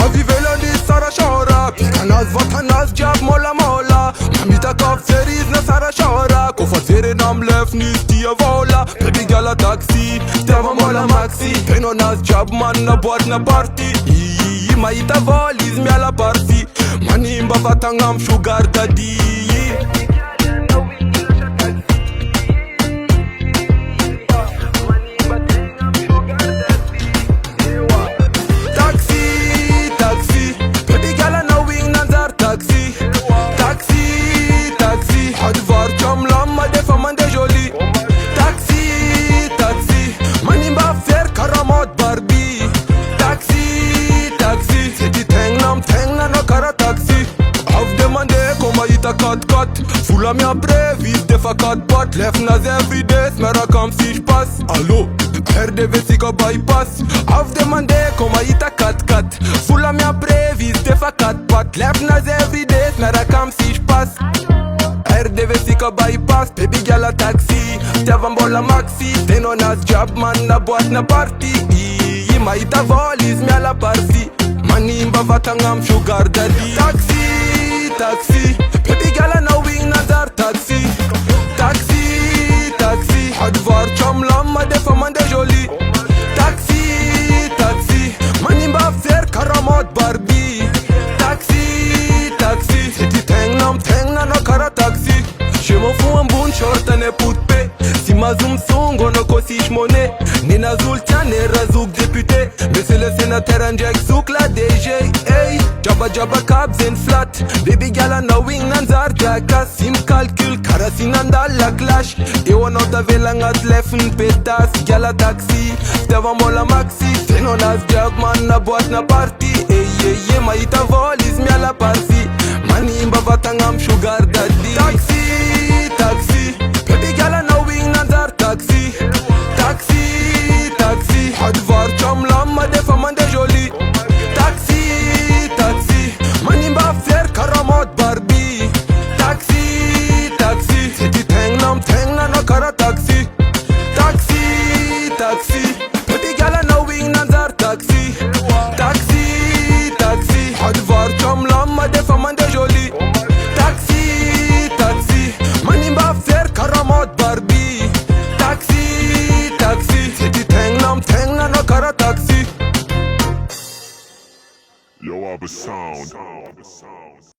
avivelandi sarashora pikanas vatanas jiaby molamola mamitaka ferizy na sarashora kofa jerena amilefiny tia vola baby gala taxi tiava mola maxi teno anazy jiaby manina boatina party mahita vola izy miala parsi manimba vatagna am sugar daddy Voela mea previs de facat pot Lef nas everyday smera cam si pas Allo, RDV sica bypass Av demande cum aita cat Voela mea previs de facat pot Lef nas everyday smera cam si pas RDV sica bypass Baby girl a taxi Teava bola maxi Teno nas job man na boat na party Maita volis mea la parsi Manimba vatangam sugar daddy Taxi Baby girl a knowing nazar taxi Advar cham lama de fama de joli Taxi Manimba fer karamot Barbie Taxi Seti teng na no kara taxi Je m'en fous un bon short ne put pe Si ma zoom songo no kosish monnaie Nina Sultãn e razuk député Monsieur le sénateur en Jack Zouk la DG Hey, jabba cabs en flat Baby girl a knowing nanzar jackass Sim calcul, karasinanda la clash Eu anota velangat lefen petas Girl a taxi, steva mola maxi Teno nas jagman na boat na party Hey, maita volis mea la parsi Manimba vatangam sugar daddy Taxi Baby girl a knowing nanzar taxi Advar cham lama de fama de joli Taxi Manimba fer karamot Barbie Taxi Seti teng na no kara taxi Baby girl a knowing nanzar taxi Advar cham lama de fama de joli Taxi Manimba fer karamot Barbie Taxi Seti teng na no kara taxi Yo, Abba sound.